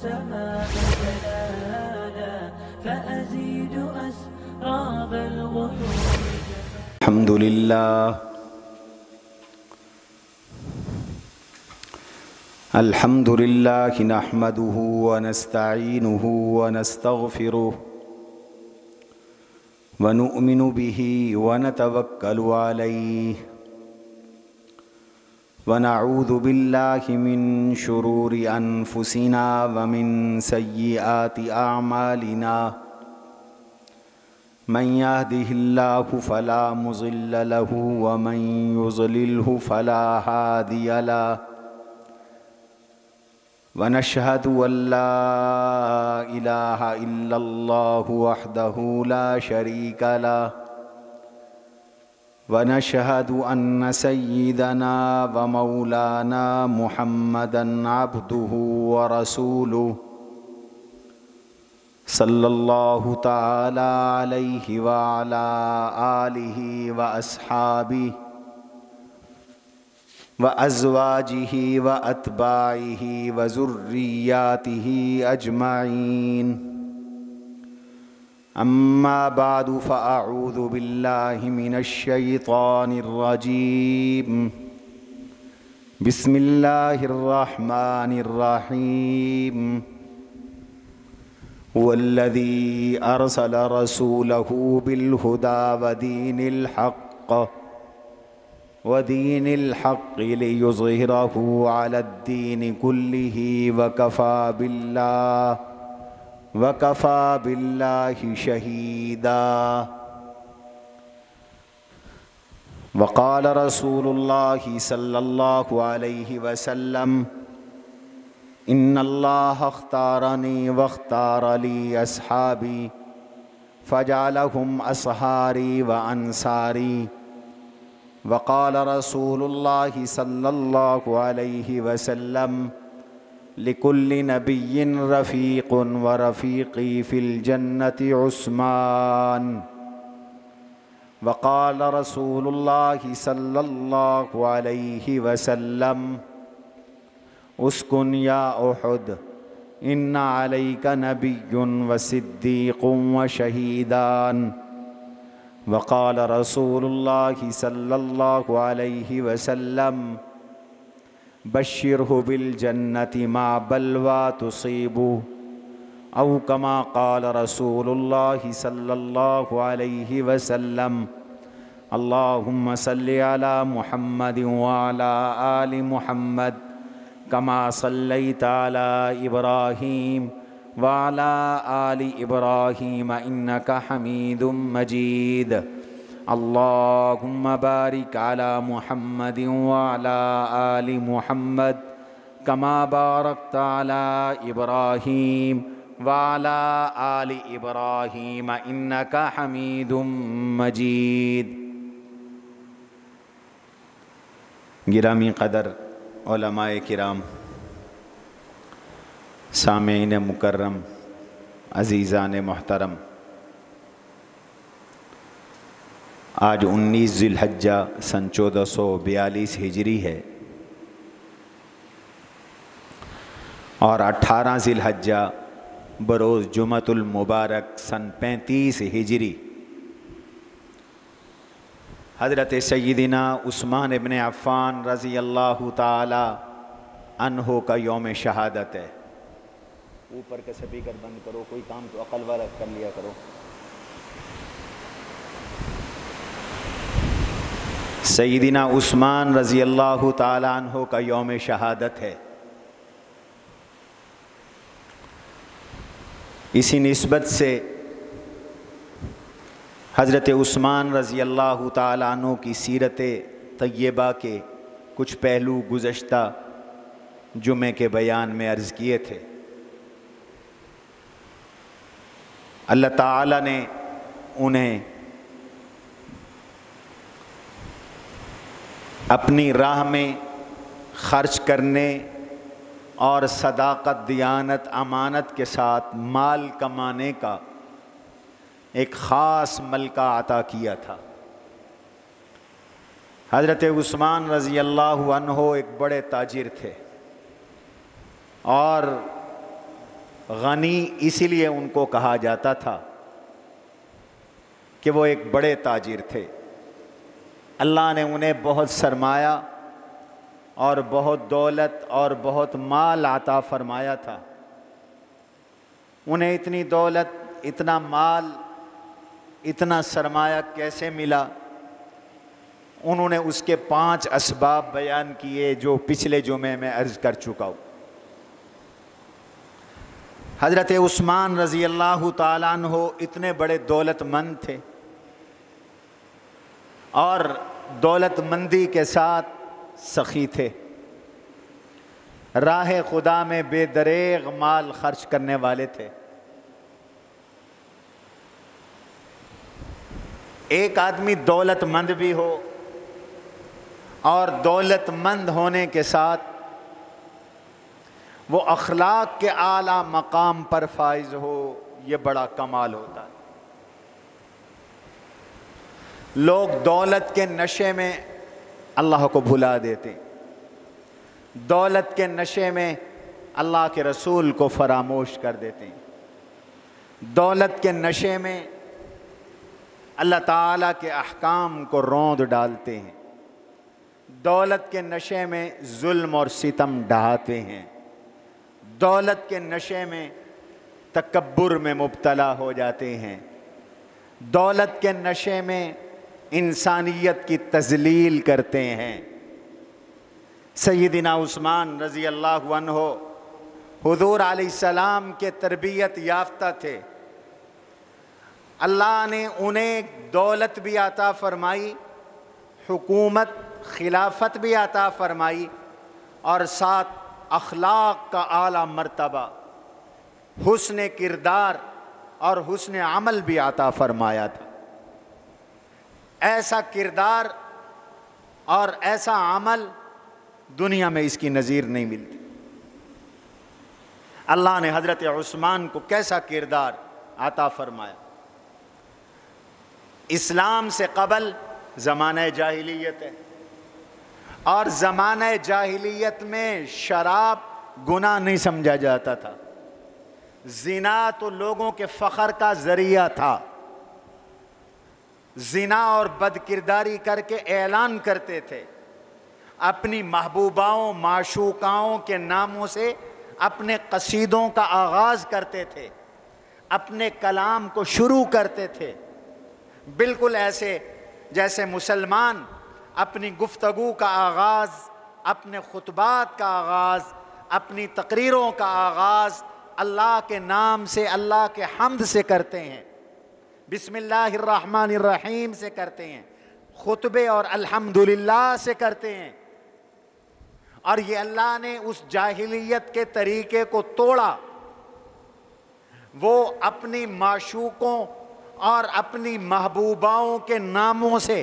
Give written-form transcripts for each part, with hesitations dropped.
السماء جلالا فأزيد أسراب الغيوم. الحمد لله الحمد لله نحمده ونستعينه ونستغفره ونؤمن به ونتوكل عليه ونعوذ بالله من شرور أنفسنا ومن سيئات أعمالنا من يهده الله فلا مضل له ومن يضلله فلا هادي له ونشهد أن لا إله إلا الله وحده لا شريك له ونشهد أن سيدنا ومولانا محمدا عبده ورسوله صلى الله تعالى عليه وعلى آله وأصحابه وأزواجه وأتباعه وذرياته أجمعين. أما بعد فأعوذ بالله من الشيطان الرجيم. بسم الله الرحمن الرحيم. هو الذي أرسل رسوله بالهدى ودين الحق ليظهره على الدين كله وكفى بالله شهيدا. وقال رسول الله صلى الله عليه وسلم إن الله اختارني واختار لي أصحابي فجعلهم أصهاري وأنصاري. وقال رسول الله صلى الله عليه وسلم لكل نبي رفيق ورفيقي في الجنة عثمان. وقال رسول الله صلى الله عليه وسلم اسكن يا أحد إن عليك نبي وصديق وشهيدان. وقال رسول الله صلى الله عليه وسلم بشره بالجنة مع بلوى تصيبه أو كما قال رسول الله صلى الله عليه وسلم اللهم صل على محمد وعلى آل محمد كما صليت على إبراهيم وعلى آل إبراهيم إنك حميد مجيد. اللهم بارك على محمد وعلى آل محمد كما باركت على إبراهيم وعلى آل إبراهيم إنك حميد مجيد. گرامی قدر علماء کرام، سامعین مکرم، عزیزان محترم، آج 19 ذی الحجہ سن 1442 ہجری ہے اور 18 ذی الحجہ بروز جمعۃ المبارک سن 35 ہجری حضرت سیدنا عثمان ابن عفان رضی اللہ تعالی عنہ کا یوم شہادت ہے. اوپر کا سپیکر بند کرو، کوئی کام تو عقل والا کر لیا کرو. سیدنا عثمان رضی اللہ تعالی عنہ کا یوم شہادت ہے. اسی نسبت سے حضرت عثمان رضی اللہ تعالی عنہ کی سیرت طیبہ کے کچھ پہلو گزشتہ جمعے کے بیان میں عرض کیے تھے. اللہ تعالیٰ نے انہیں اپنی راہ میں خرچ کرنے اور صداقت، دیانت، امانت کے ساتھ مال کمانے کا ایک خاص ملکہ عطا کیا تھا. حضرت عثمان رضی اللہ عنہ ایک بڑے تاجر تھے اور غنی اسی لیے ان کو کہا جاتا تھا کہ وہ ایک بڑے تاجر تھے۔ اللہ نے انہیں بہت سرمایہ اور بہت دولت اور بہت مال عطا فرمایا تھا۔ انہیں اتنی دولت، اتنا مال، اتنا سرمایہ کیسے ملا؟ انہوں نے اس کے 5 اسباب بیان کیے جو پچھلے جمعے میں عرض کر چکا ہوں۔ حضرت عثمان رضی اللہ تعالیٰ عنہ اتنے بڑے دولت مند تھے اور دولت مندی کے ساتھ سخی تھے، راہ خدا میں بے دریغ مال خرچ کرنے والے تھے۔ ایک آدمی دولت مند بھی ہو اور دولت مند ہونے کے ساتھ وہ اخلاق کے اعلیٰ مقام پر فائز ہو، یہ بڑا کمال ہوتا ہے۔ لوگ دولت کے نشے میں اللہ کو بھلا دیتے، دولت کے نشے میں اللہ کے رسول کو فراموش کر دیتے ہیں، دولت کے نشے میں اللہ تعالیٰ کے احکام کو روند ڈالتے ہیں، دولت کے نشے میں ظلم اور ستم ڈھاتے ہیں، دولت کے نشے میں تکبر میں مبتلا ہو جاتے ہیں، دولت کے نشے میں انسانیت کی تذلیل کرتے ہیں۔ سیدنا عثمان رضی اللہ عنہ حضور علیہ السلام کے تربیت یافتہ تھے، اللہ نے انہیں دولت بھی عطا فرمائی، حکومت خلافت بھی عطا فرمائی، اور ساتھ اخلاق کا اعلیٰ مرتبہ، حسن کردار اور حسن عمل بھی عطا فرمایا تھا۔ ایسا کردار اور ایسا عمل دنیا میں اس کی نظیر نہیں ملتی۔ اللہ نے حضرت عثمان کو کیسا کردار عطا فرمایا۔ اسلام سے قبل زمانہ جاہلیت ہے، اور زمانہ جاہلیت میں شراب گناہ نہیں سمجھا جاتا تھا، زنا تو لوگوں کے فخر کا ذریعہ تھا، زنا اور بد کرداری کر کے اعلان کرتے تھے، اپنی محبوباؤں معشوقاؤں کے ناموں سے اپنے قصیدوں کا آغاز کرتے تھے، اپنے کلام کو شروع کرتے تھے، بالکل ایسے جیسے مسلمان اپنی گفتگو کا آغاز، اپنے خطبات کا آغاز، اپنی تقریروں کا آغاز اللہ کے نام سے، اللہ کے حمد سے کرتے ہیں، بسم اللہ الرحمن الرحیم سے کرتے ہیں، خطبے اور الحمدللہ سے کرتے ہیں۔ اور یہ اللہ نے اس جاہلیت کے طریقے کو توڑا، وہ اپنی معشوقوں اور اپنی محبوباؤں کے ناموں سے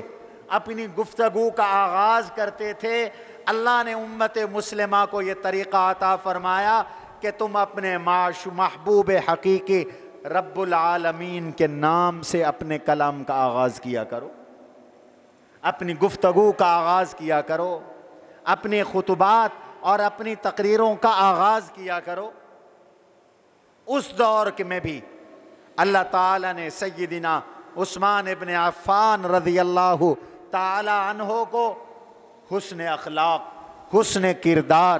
اپنی گفتگو کا آغاز کرتے تھے۔ اللہ نے امت مسلمہ کو یہ طریقہ عطا فرمایا کہ تم اپنے محبوب حقیقی رب العالمین کے نام سے اپنے کلام کا آغاز کیا کرو، اپنی گفتگو کا آغاز کیا کرو، اپنے خطبات اور اپنی تقریروں کا آغاز کیا کرو۔ اس دور میں بھی اللہ تعالیٰ نے سیدنا عثمان ابن عفان رضی اللہ تعالی عنہ کو حسن اخلاق، حسن کردار،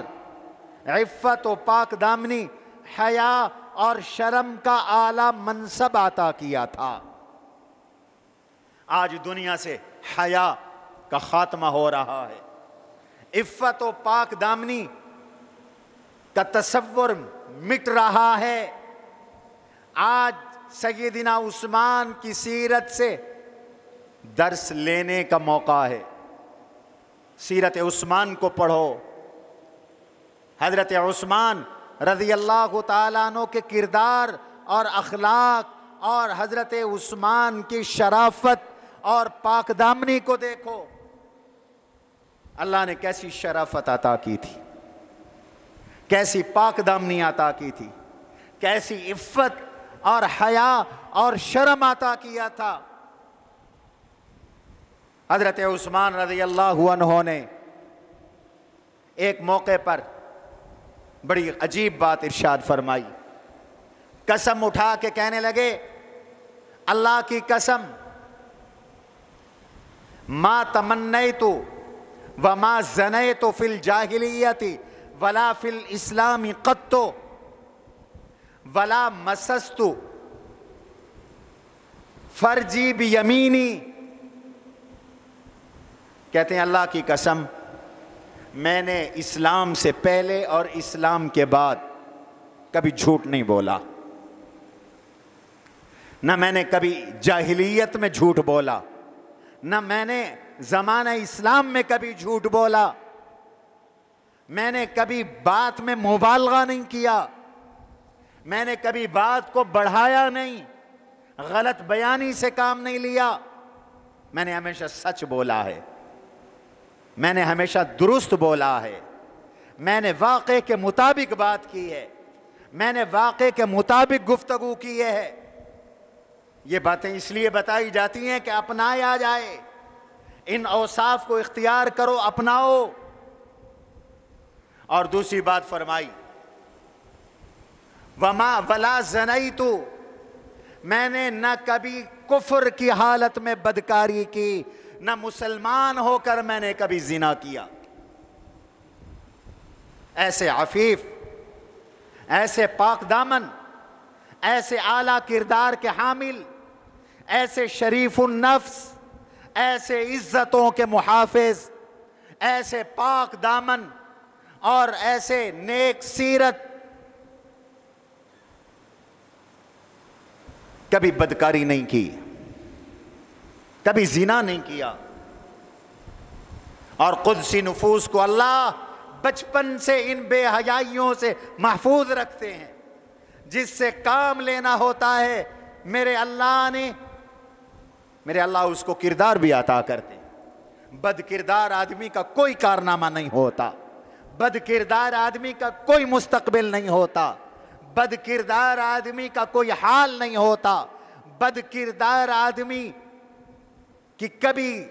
عفت و پاک دامنی، حیا اور شرم کا اعلیٰ منصب عطا کیا تھا۔ آج دنیا سے حیا کا خاتمہ ہو رہا ہے، عفت و پاک دامنی کا تصور مٹ رہا ہے۔ آج سیدنا عثمان کی سیرت سے درس لینے کا موقع ہے، سیرت عثمان کو پڑھو، حضرت عثمان رضی اللہ تعالیٰ عنہ کے کردار اور اخلاق اور حضرت عثمان کی شرافت اور پاک دامنی کو دیکھو۔ اللہ نے کیسی شرافت عطا کی تھی، کیسی پاک دامنی عطا کی تھی، کیسی عفت اور حیا اور شرم عطا کیا تھا۔ حضرت عثمان رضی اللہ عنہ نے ایک موقع پر بڑی عجیب بات ارشاد فرمائی۔ قسم اٹھا کے کہنے لگے اللہ کی قسم ما تمنیت وما زنیت فی الجاہلیت ولا فی الاسلام قط ولا مسست فرجی بیمینی. کہتے ہیں اللہ کی قسم میں نے اسلام سے پہلے اور اسلام کے بعد کبھی جھوٹ نہیں بولا، نہ میں نے کبھی جاہلیت میں جھوٹ بولا، نہ میں نے زمانہ اسلام میں کبھی جھوٹ بولا، میں نے کبھی بات میں مبالغہ نہیں کیا، میں نے کبھی بات کو بڑھایا نہیں، غلط بیانی سے کام نہیں لیا، میں نے ہمیشہ سچ بولا ہے، میں نے ہمیشہ درست بولا ہے، میں نے واقعے کے مطابق بات کی ہے، میں نے واقعے کے مطابق گفتگو کی ہے. یہ باتیں اس لیے بتائی جاتی ہیں کہ اپنایا جائے، ان اوصاف کو اختیار کرو، اپناؤ. اور دوسری بات فرمائی ولا زنیت، میں نے نہ کبھی کفر کی حالت میں بدکاری کی، نہ مسلمان ہو کر میں نے کبھی زنا کیا. ایسے عفیف، ایسے پاک دامن، ایسے اعلیٰ کردار کے حامل، ایسے شریف النفس، ایسے عزتوں کے محافظ، ایسے پاک دامن اور ایسے نیک سیرت کبھی بدکاری نہیں کی، کبھی زنا نہیں کیا. اور قدسی نفوس کو اللہ بچپن سے ان بے حیائیوں سے محفوظ رکھتے ہیں. جس سے کام لینا ہوتا ہے میرے اللہ اس کو کردار بھی عطا کرتے ہیں. بد کردار آدمی کا کوئی کارنامہ نہیں ہوتا، بد کردار آدمی کا کوئی مستقبل نہیں ہوتا، بد کردار آدمی کا کوئی حال نہیں ہوتا، بد کردار آدمی کی کبھی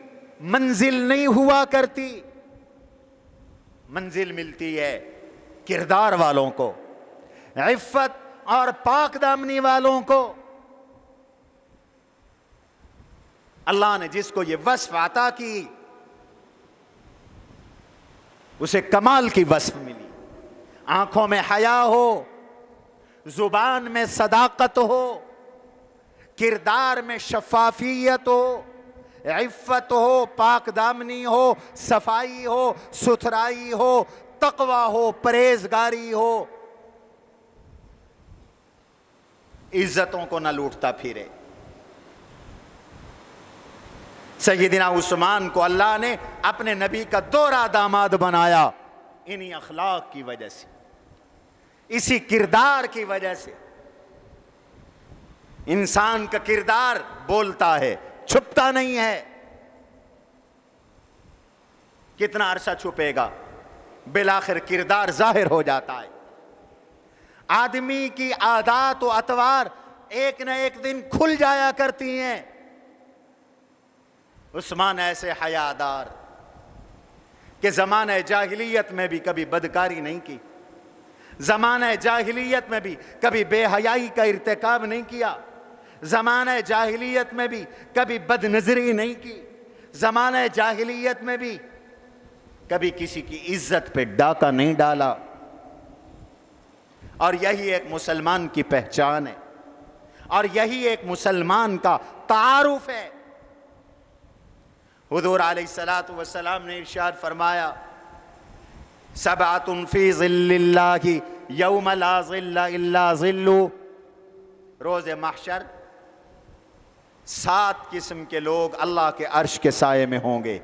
منزل نہیں ہوا کرتی. منزل ملتی ہے کردار والوں کو، عفت اور پاک دامنی والوں کو. اللہ نے جس کو یہ وصف عطا کی اسے کمال کی وصف ملی. آنکھوں میں حیا ہو، زبان میں صداقت ہو، کردار میں شفافیت ہو، عفت ہو، پاک دامنی ہو، صفائی ہو، ستھرائی ہو، تقوی ہو، پرہیزگاری ہو، عزتوں کو نہ لوٹتا پھرے. سیدنا عثمان کو اللہ نے اپنے نبی کا دوہرا داماد بنایا انہی اخلاق کی وجہ سے، اسی کردار کی وجہ سے. انسان کا کردار بولتا ہے، چھپتا نہیں ہے. کتنا عرصہ چھپے گا، بالآخر کردار ظاہر ہو جاتا ہے. آدمی کی عادات و اطوار ایک نہ ایک دن کھل جایا کرتی ہیں. عثمان ایسے حیادار کہ زمانہ جاہلیت میں بھی کبھی بدکاری نہیں کی، زمانہ جاہلیت میں بھی کبھی بے حیائی کا ارتکاب نہیں کیا، زمانہ جاہلیت میں بھی کبھی بد نظری نہیں کی، زمانہ جاہلیت میں بھی کبھی کسی کی عزت پہ ڈاکہ نہیں ڈالا. اور یہی ایک مسلمان کی پہچان ہے، اور یہی ایک مسلمان کا تعارف ہے. حضور علیہ الصلوۃ والسلام نے ارشاد فرمایا سبعۃ فی ظل اللہ یوم لا ظل الا ظلہ. روز محشر 7 قسم کے لوگ اللہ کے عرش کے سائے میں ہوں گے.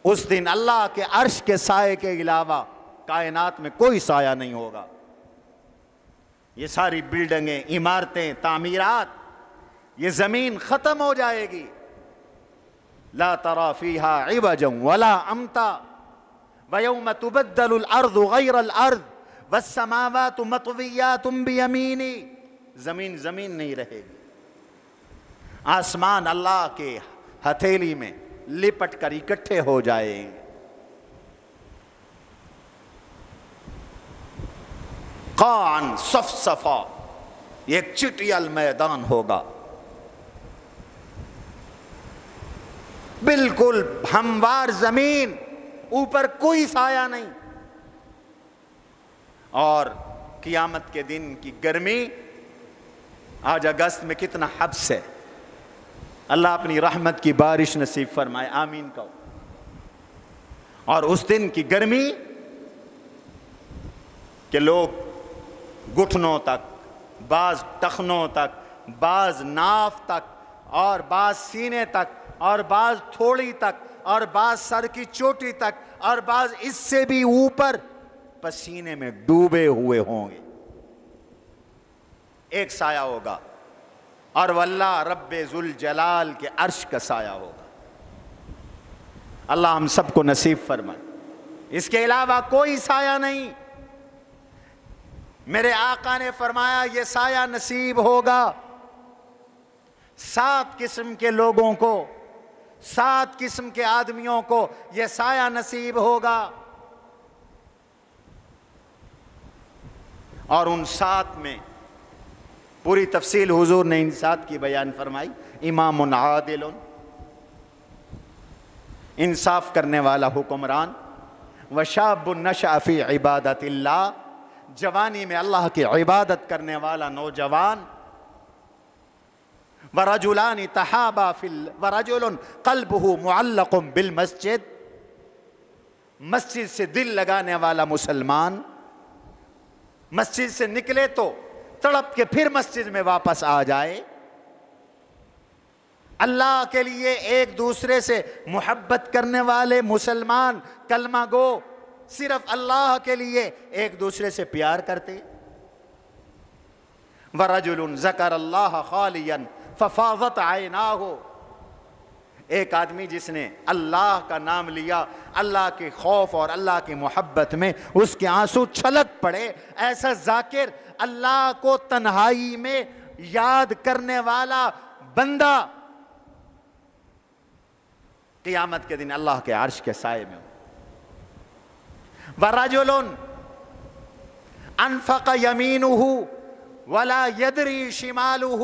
اس دن اللہ کے عرش کے سائے کے علاوہ کائنات میں کوئی سایہ نہیں ہوگا. یہ ساری بلڈنگیں، عمارتیں، تعمیرات، یہ زمین ختم ہو جائے گی. لا ترى فيها عوجا ولا امتا ويوم تبدل الارض غير الارض والسماوات مطويات بيميني. زمین نہیں رہے گی، آسمان اللہ کے ہتھیلی میں لپٹ کر اکٹھے ہو جائیں گے. قاعا صفصفا، یہ ایک چٹیل میدان ہوگا، بالکل ہموار زمین، اوپر کوئی سایہ نہیں، اور قیامت کے دن کی گرمی، آج اگست میں کتنا حبس ہے، اللہ اپنی رحمت کی بارش نصیب فرمائے، آمین کہو۔ اور اس دن کی گرمی کہ لوگ گھٹنوں تک، بعض ٹخنوں تک، بعض ناف تک، اور بعض سینے تک، اور بعض تھوڑی تک، اور بعض سر کی چوٹی تک، اور بعض اس سے بھی اوپر پسینے میں ڈوبے ہوئے ہوں گے۔ ایک سایہ ہوگا، اور واللہ رب ذوالجلال کے عرش کا سایہ ہوگا۔ اللہ ہم سب کو نصیب فرمائے، اس کے علاوہ کوئی سایہ نہیں۔ میرے آقا نے فرمایا یہ سایہ نصیب ہوگا 7 قسم کے لوگوں کو، 7 قسم کے آدمیوں کو یہ سایہ نصیب ہوگا، اور ان 7 میں پوری تفصیل حضور نے ان 7 کی بیان فرمائی۔ امام عادل، انصاف کرنے والا حکمران، وشاب نشأ فی عبادت اللہ، جوانی میں اللہ کی عبادت کرنے والا نوجوان، ورجلان تحابا ورجل قلبہ معلق بالمسجد، مسجد سے دل لگانے والا مسلمان، مسجد سے نکلے تو تڑپ کے پھر مسجد میں واپس آ جائے، اللہ کے لیے ایک دوسرے سے محبت کرنے والے مسلمان، کلمہ گو، صرف اللہ کے لیے ایک دوسرے سے پیار کرتے۔ وَرَجُلٌ ذَكَرَ اللَّهَ خَالِيًا فَفَاضَتْ عَيْنَاهُ، ایک آدمی جس نے اللہ کا نام لیا، اللہ کے خوف اور اللہ کی محبت میں اس کے آنسو چھلک پڑے۔ ایسا ذاکر، اللہ کو تنہائی میں یاد کرنے والا بندہ قیامت کے دن اللہ کے عرش کے سائے میں ہو۔ وَرَجُلٌ أَنفَقَ يَمِينُهُ وَلَا يَدْرِي شِمَالُهُ،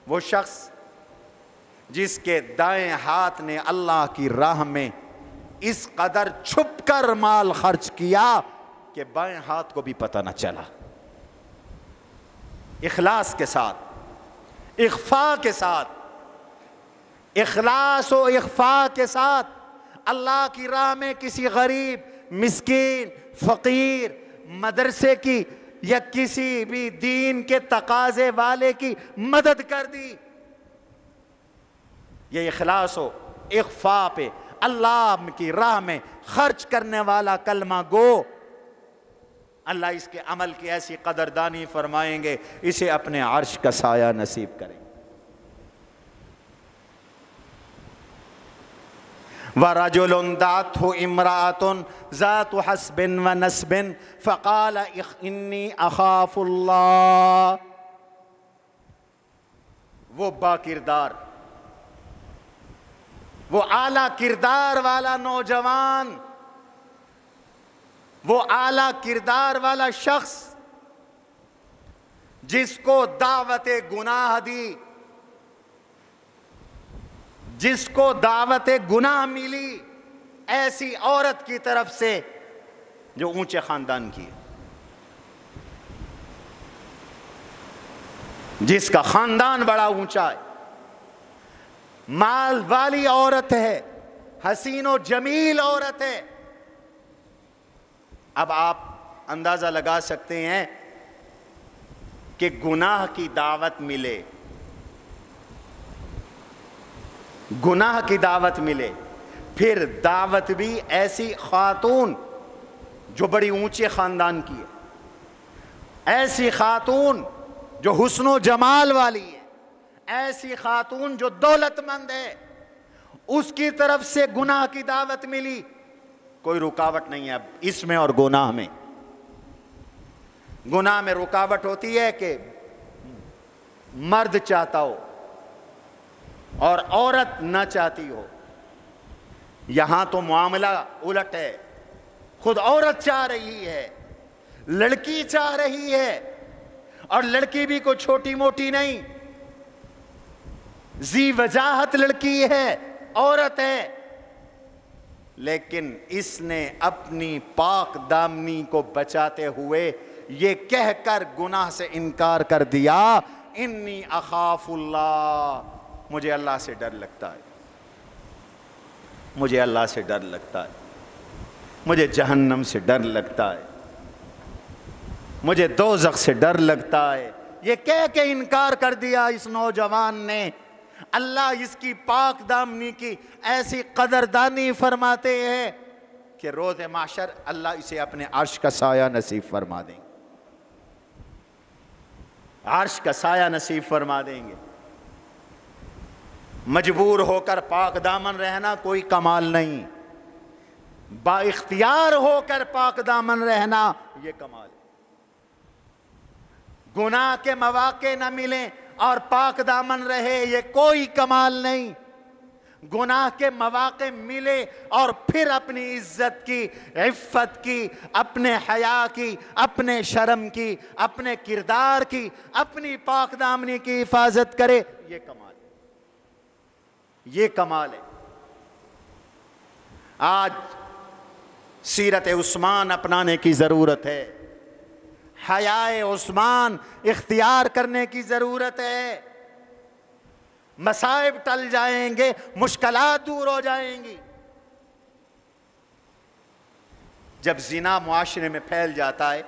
وہ شخص جس کے دائیں ہاتھ نے اللہ کی راہ میں اس قدر چھپ کر مال خرچ کیا کہ بائیں ہاتھ کو بھی پتہ نہ چلا، اخلاص کے ساتھ، اخفاء کے ساتھ، اخلاص و اخفاء کے ساتھ اللہ کی راہ میں کسی غریب، مسکین، فقیر، مدرسے کی یا کسی بھی دین کے تقاضے والے کی مدد کر دی، یہ اخلاص و اخفاء پہ اللہ کی راہ میں خرچ کرنے والا کلمہ گو، اللہ اس کے عمل کی ایسی قدردانی فرمائیں گے، اسے اپنے عرش کا سایہ نصیب کریں۔ وَرَجُلٌ دَعَتْهُ امْرَأَةٌ ذَاتُ حَسْبٍ وَنَسْبٍ فَقَالَ إِنِّي أَخَافُ اللَّهَ، وہ با کردار، وہ اعلیٰ کردار والا نوجوان، وہ اعلیٰ کردار والا شخص جس کو دعوت گناہ دی، جس کو دعوت گناہ ملی ایسی عورت کی طرف سے جو اونچے خاندان کی ہے، جس کا خاندان بڑا اونچا ہے، مال والی عورت ہے، حسین و جمیل عورت ہے۔ اب آپ اندازہ لگا سکتے ہیں کہ گناہ کی دعوت ملے، گناہ کی دعوت ملے، پھر دعوت بھی ایسی خاتون جو بڑی اونچے خاندان کی ہے، ایسی خاتون جو حسن و جمال والی ہے، ایسی خاتون جو دولت مند ہے، اس کی طرف سے گناہ کی دعوت ملی، کوئی رکاوٹ نہیں ہے اب اس میں اور گناہ میں۔ گناہ میں رکاوٹ ہوتی ہے کہ مرد چاہتا ہو اور عورت نہ چاہتی ہو، یہاں تو معاملہ الٹ ہے، خود عورت چاہ رہی ہے، لڑکی چاہ رہی ہے، اور لڑکی بھی کوئی چھوٹی موٹی نہیں، ذی وجاہت لڑکی ہے، عورت ہے، لیکن اس نے اپنی پاک دامنی کو بچاتے ہوئے یہ کہہ کر گناہ سے انکار کر دیا، انی اخاف اللہ، مجھے اللہ سے ڈر لگتا ہے، مجھے اللہ سے ڈر لگتا ہے، مجھے جہنم سے ڈر لگتا ہے، مجھے دوزخ سے ڈر لگتا ہے۔ یہ کہہ کے انکار کر دیا اس نوجوان نے۔ اللہ اس کی پاک دامنی کی ایسی قدردانی فرماتے ہیں کہ روز محشر اللہ اسے اپنے عرش کا سایہ نصیب فرما دیں گے، عرش کا سایہ نصیب فرما دیں گے۔ مجبور ہو کر پاک دامن رہنا کوئی کمال نہیں، با اختیار ہو کر پاک دامن رہنا یہ کمال ہے۔ گناہ کے مواقع نہ ملیں اور پاک دامن رہے یہ کوئی کمال نہیں، گناہ کے مواقع ملے اور پھر اپنی عزت کی، عفت کی، اپنے حیا کی، اپنے شرم کی، اپنے کردار کی، اپنی پاک دامنی کی حفاظت کرے، یہ کمال ہے، یہ کمال ہے۔ آج سیرت عثمان اپنانے کی ضرورت ہے، حیائے عثمان اختیار کرنے کی ضرورت ہے، مصائب ٹل جائیں گے، مشکلات دور ہو جائیں گی۔ جب زنا معاشرے میں پھیل جاتا ہے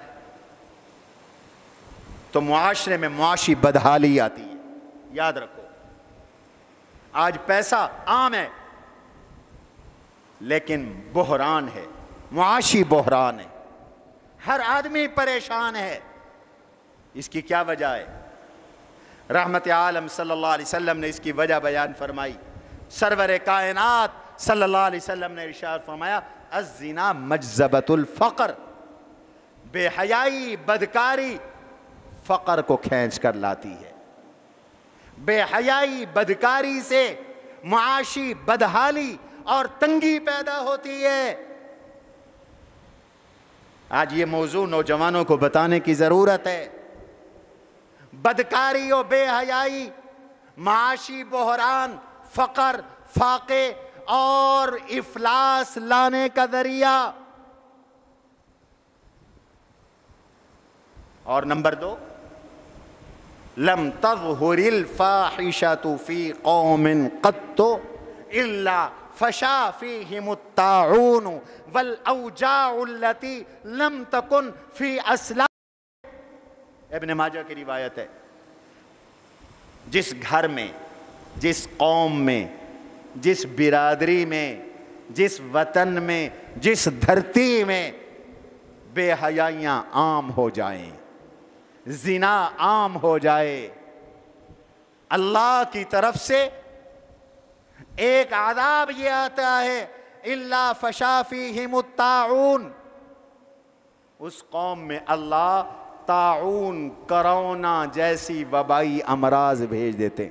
تو معاشرے میں معاشی بدحالی آتی ہے، یاد رکھو۔ آج پیسہ عام ہے لیکن بحران ہے، معاشی بحران ہے، ہر آدمی پریشان ہے۔ اس کی کیا وجہ ہے؟ رحمت عالم صلی اللہ علیہ وسلم نے اس کی وجہ بیان فرمائی۔ سرور کائنات صلی اللہ علیہ وسلم نے ارشاد فرمایا، الزنا مجذبۃ الفقر، بے حیائی، بدکاری فقر کو کھینچ کر لاتی ہے۔ بے حیائی، بدکاری سے معاشی بدحالی اور تنگی پیدا ہوتی ہے۔ آج یہ موضوع نوجوانوں کو بتانے کی ضرورت ہے۔ بدکاری و بے حیائی، معاشی بحران، فقر، فاقے اور افلاس لانے کا ذریعہ۔ اور نمبر 2، لم تظہر الفاحشۃ فی قوم قط الا فشا فیہم الطاعون والاوجاع التي لم تکن فی اسلاف۔ ابن ماجہ کی روایت ہے، جس گھر میں، جس قوم میں، جس برادری میں، جس وطن میں، جس دھرتی میں بے حیائیاں عام ہو جائیں، زنا عام ہو جائے، اللہ کی طرف سے ایک عذاب یہ آتا ہے، الا فشا فیہم الطاعون، اس قوم میں اللہ طاعون، کرونا جیسی وبائی امراض بھیج دیتے۔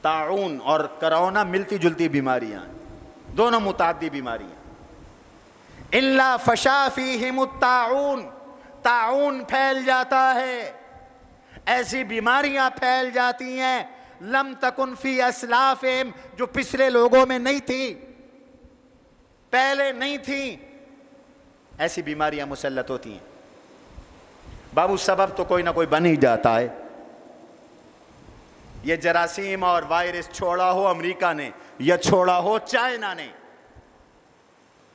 طاعون اور کرونا ملتی جلتی بیماریاں، دونوں متعدی بیماریاں۔ الا فشا فیہم الطاعون، طاعون پھیل جاتا ہے، ایسی بیماریاں پھیل جاتی ہیں لم تکن فی اسلافہم، جو پچھلے لوگوں میں نہیں تھی، پہلے نہیں تھی، ایسی بیماریاں مسلط ہوتی ہیں۔ بابو سبب تو کوئی نہ کوئی بن ہی جاتا ہے۔ یہ جراثیم اور وائرس چھوڑا ہو امریکہ نے یا چھوڑا ہو چائنا نے،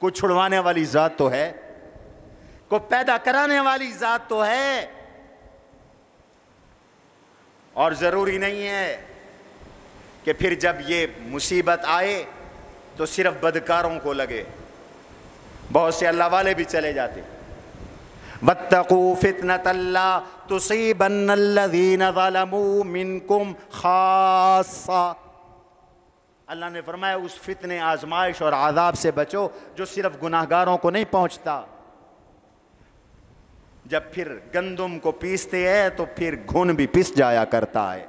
کوئی چھڑوانے والی ذات تو ہے، کوئی پیدا کرانے والی ذات تو ہے۔ اور ضروری نہیں ہے کہ پھر جب یہ مصیبت آئے تو صرف بدکاروں کو لگے، بہت سے اللہ والے بھی چلے جاتے۔ وَاتَّقُوا فِتْنَةً لَا تُصِيبَنَّ الَّذِينَ ظَلَمُوا مِنْكُمْ خَاصَّةً، اللہ نے فرمایا اس فتنے، آزمائش اور عذاب سے بچو جو صرف گناہگاروں کو نہیں پہنچتا۔ جب پھر گندم کو پیستے ہیں تو پھر گھن بھی پس جایا کرتا ہے۔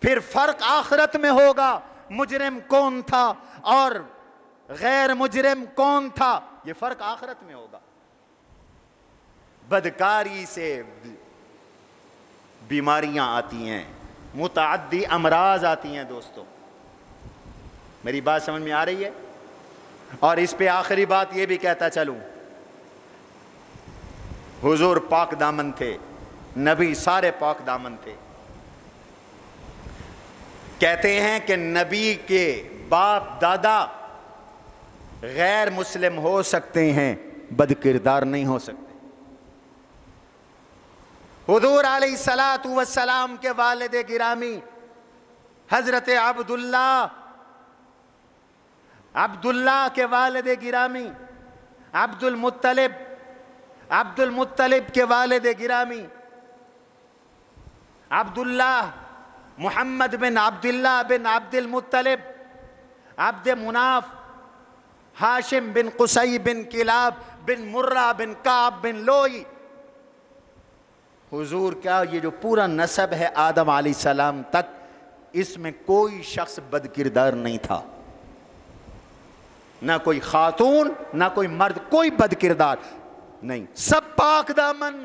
پھر فرق آخرت میں ہوگا، مجرم کون تھا اور غیر مجرم کون تھا، یہ فرق آخرت میں ہوگا۔ بدکاری سے بیماریاں آتی ہیں، متعدی امراض آتی ہیں دوستو۔ میری بات سمجھ میں آ رہی ہے؟ اور اس پہ آخری بات یہ بھی کہتا چلوں، حضور پاک دامن تھے، نبی سارے پاک دامن تھے۔ کہتے ہیں کہ نبی کے باپ دادا غیر مسلم ہو سکتے ہیں، بد کردار نہیں ہو سکتے۔ حضور علیہ الصلاۃ والسلام کے والد گرامی حضرت عبداللہ کے والد گرامی عبد المطلب کے والد گرامی عبداللہ محمد بن عبداللہ بن عبد المطلب عبد مناف ہاشم بن قصی بن کلاب بن مرہ بن کعب بن لوئی، حضور کا یہ جو پورا نسب ہے آدم علیہ السلام تک، اس میں کوئی شخص بد کردار نہیں تھا، نہ کوئی خاتون نہ کوئی مرد، کوئی بد کردار نہیں، سب پاک دامن۔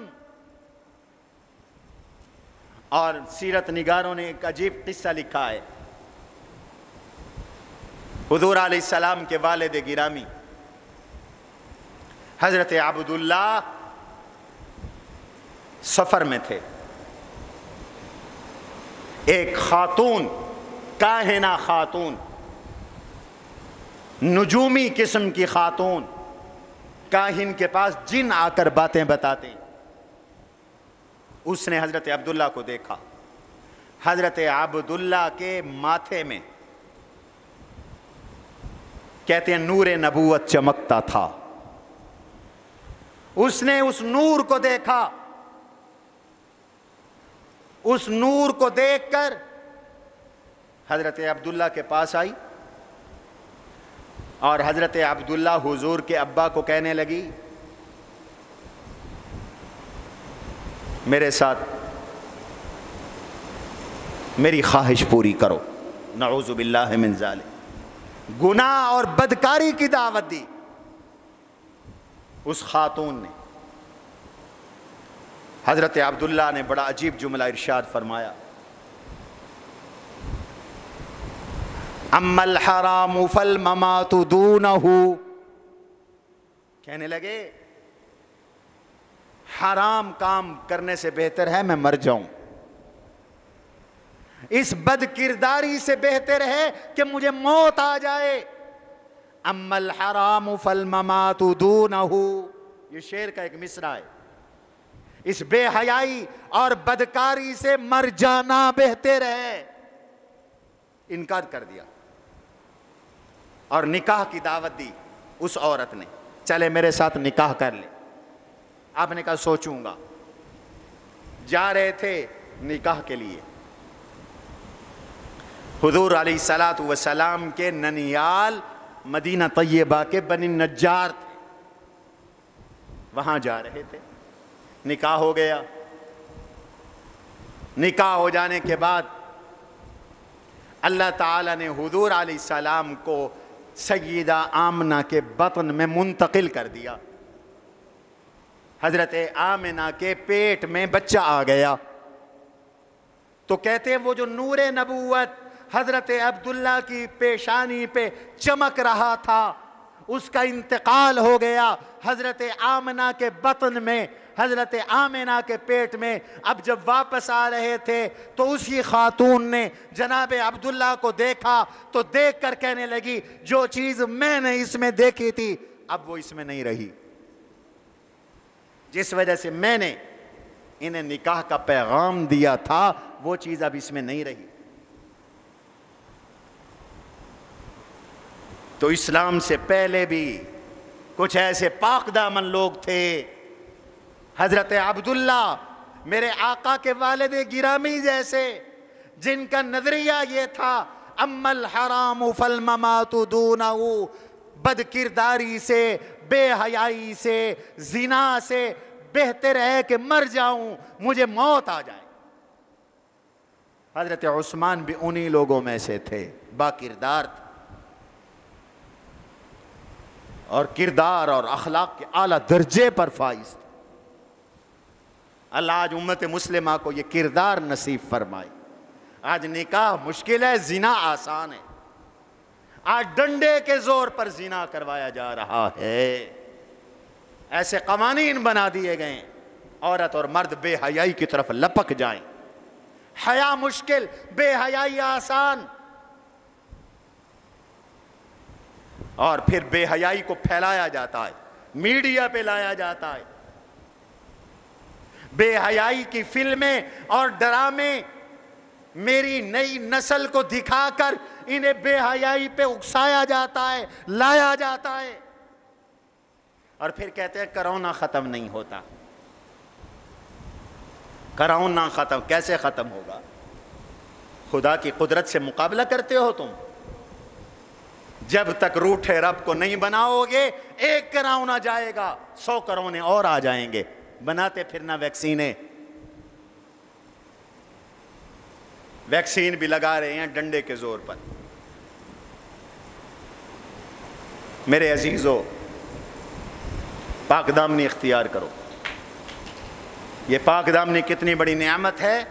اور سیرت نگاروں نے ایک عجیب قصہ لکھا ہے، حضور علیہ السلام کے والد گرامی حضرت عبداللہ سفر میں تھے، ایک خاتون، کاہنہ خاتون، نجومی قسم کی خاتون، کاہن کے پاس جن آ کر باتیں بتاتے، اس نے حضرت عبداللہ کو دیکھا۔ حضرت عبداللہ کے ماتھے میں کہتے ہیں نور نبوت چمکتا تھا، اس نے اس نور کو دیکھا، اس نور کو دیکھ کر حضرت عبداللہ کے پاس آئی، اور حضرت عبداللہ حضور کے ابا کو کہنے لگی میرے ساتھ میری خواہش پوری کرو، نعوذ باللہ من ذالک، گناہ اور بدکاری کی دعوت دی اس خاتون نے۔ حضرت عبداللہ نے بڑا عجیب جملہ ارشاد فرمایا، اما الحرام فالممات دونہ، کہنے لگے حرام کام کرنے سے بہتر ہے میں مر جاؤں، اس بد کرداری سے بہتر ہے کہ مجھے موت آ جائے۔ اما الحرام فالممات دونہ، یہ شعر کا ایک مصرع ہے، اس بے حیائی اور بدکاری سے مر جانا بہتر ہے۔ انکار کر دیا اور نکاح کی دعوت دی اس عورت نے، چلے میرے ساتھ نکاح کر لے۔ آپ نے کہا سوچوں گا۔ جا رہے تھے نکاح کے لیے، حضور علیہ الصلاۃ والسلام کے ننیال مدینہ طیبہ کے بنی نجار تھے، وہاں جا رہے تھے، نکاح ہو گیا۔ نکاح ہو جانے کے بعد اللہ تعالیٰ نے حضور علیہ السلام کو سیدہ آمنہ کے بطن میں منتقل کر دیا، حضرت آمنہ کے پیٹ میں بچہ آ گیا۔ تو کہتے ہیں وہ جو نور نبوت حضرت عبداللہ کی پیشانی پہ چمک رہا تھا، اس کا انتقال ہو گیا حضرت آمنہ کے بطن میں، حضرت آمنہ کے پیٹ میں۔ اب جب واپس آ رہے تھے تو اسی خاتون نے جناب عبداللہ کو دیکھا، تو دیکھ کر کہنے لگی جو چیز میں نے اس میں دیکھی تھی اب وہ اس میں نہیں رہی، جس وجہ سے میں نے انہیں نکاح کا پیغام دیا تھا وہ چیز اب اس میں نہیں رہی۔ تو اسلام سے پہلے بھی کچھ ایسے پاک دامن لوگ تھے، حضرت عبداللہ میرے آقا کے والد گرامی جیسے، جن کا نظریہ یہ تھا اما الحرام فالممات دونہ، بد کرداری سے، بے حیائی سے، زنا سے بہتر ہے کہ مر جاؤں، مجھے موت آ جائے۔ حضرت عثمان بھی انہی لوگوں میں سے تھے، با کردار تھے، اور کردار اور اخلاق کے اعلیٰ درجے پر فائز تھے۔ اللہ آج امت مسلمہ کو یہ کردار نصیب فرمائے. آج نکاح مشکل ہے، زنا آسان ہے. آج ڈنڈے کے زور پر زنا کروایا جا رہا ہے. ایسے قوانین بنا دیے گئے عورت اور مرد بے حیائی کی طرف لپک جائیں. حیا مشکل، بے حیائی آسان. اور پھر بے حیائی کو پھیلایا جاتا ہے، میڈیا پہ لایا جاتا ہے. بے حیائی کی فلمیں اور ڈرامے میری نئی نسل کو دکھا کر انہیں بے حیائی پہ اکسایا جاتا ہے، لایا جاتا ہے. اور پھر کہتے ہیں کرونا ختم نہیں ہوتا. کرونا ختم کیسے ختم ہوگا؟ خدا کی قدرت سے مقابلہ کرتے ہو تم. جب تک روٹھے رب کو نہیں بناؤ گے ایک کرونا جائے گا 100 کرونے اور آ جائیں گے. بناتے پھرنا ویکسینیں، ویکسین بھی لگا رہے ہیں ڈنڈے کے زور پر. میرے عزیزو، پاک دامنی اختیار کرو. یہ پاک دامنی کتنی بڑی نعمت ہے